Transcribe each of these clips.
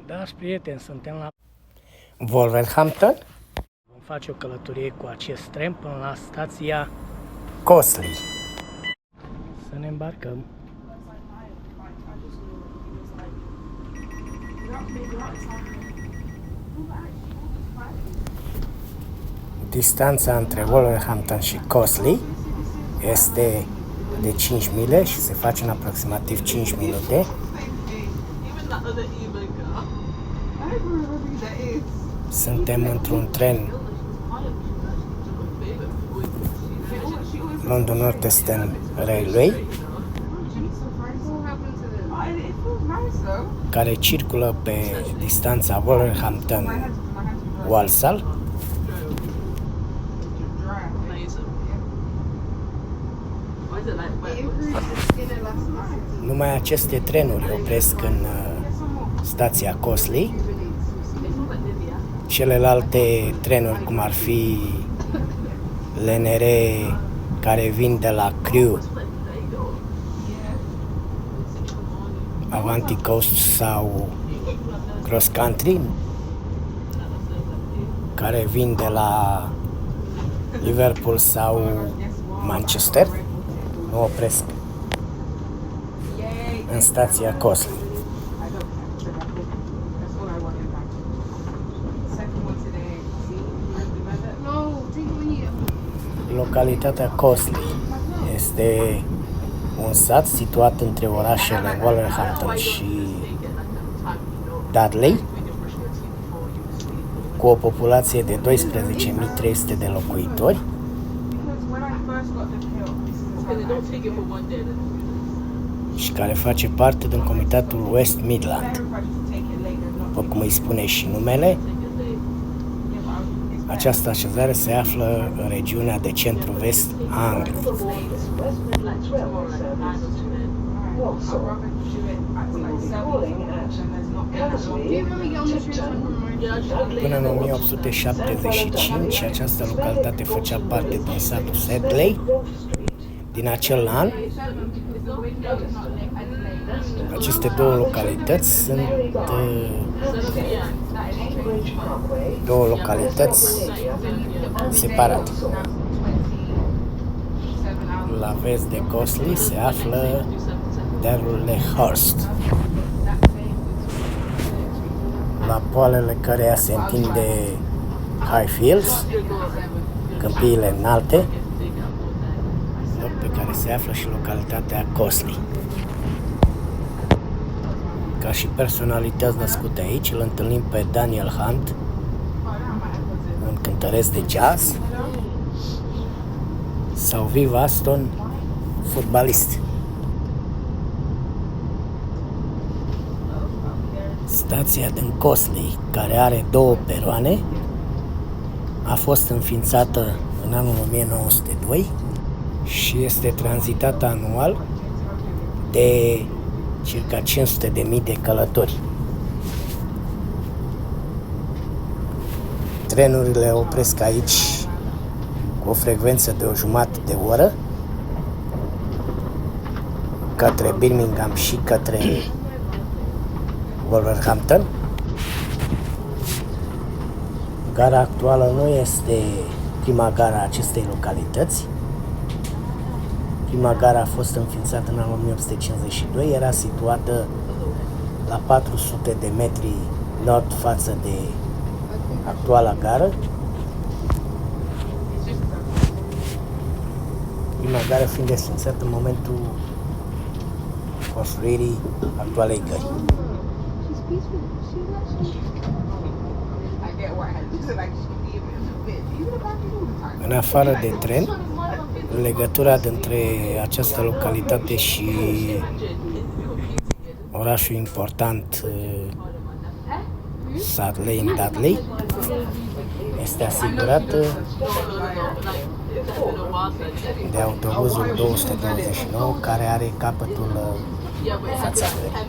Dragi prieteni, suntem la Wolverhampton, vom face o călătorie cu acest tren până la stația Cosley. să ne îmbarcăm. Distanța între Wolverhampton și Cosley este de 5 mile și se face în aproximativ 5 minute. Suntem într-un tren London Northeastern Railway care circulă pe distanța Wolverhampton-Walsall. Numai aceste trenuri opresc în stația Cosley. Celelalte trenuri, cum ar fi LNR, care vin de la Crewe, Avanti Coast sau Cross Country, care vin de la Liverpool sau Manchester, nu opresc în stația Cosley. Localitatea Cosley este un sat situat între orașele Wolverhampton și Dudley, cu o populație de 12.300 de locuitori. Și care face parte din comitatul West Midland. După cum îi spune și numele, această așezare se află în regiunea de centru-vest a Angliei. Până în 1875, această localitate făcea parte din satul Sedley. Din acel an, aceste două localități sunt două localități separate. La vest de Cosley se află dealul Lehurst, la poalele căreia se întinde Highfields, câmpiile înalte, loc pe care se află și localitatea Cosley. Ca și personalități născute aici, îl întâlnim pe Daniel Hunt, un cântăresc de jazz, sau Viv Aston, fotbalist. Stația din Cosley, care are două peroane, a fost înființată în anul 1902 și este tranzitată anual de circa 500.000 de călători. Trenurile opresc aici cu o frecvență de o jumătate de oră către Birmingham și către Wolverhampton. Gara actuală nu este prima gara a acestei localități. Prima gara a fost înființată în anul 1852, era situată la 400 de metri nord față de actuala gară. Prima gară fiind desfințată în momentul construirii actualei gări. În afară de tren, legătura dintre această localitate și orașul important Sadleigh în Dudley este asigurată de autobuzul 229, care are capătul fața gării.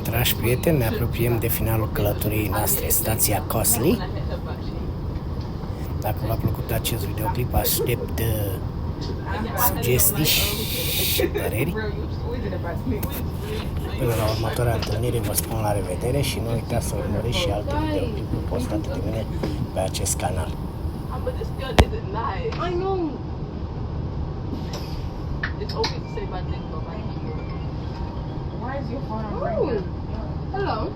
Dragi prieteni, ne apropiem de finalul călătoriei noastre, stația Cosley. Dacă v-a plăcut acest videoclip, aștept sugestii și păreri. Până la următoarea întâlnire vă spun la revedere și nu uitați să urmăriți și alte videoclipuri postate de mine pe acest canal. I know. It's okay to say bad things about my people. Why is your phone on right now? Hello.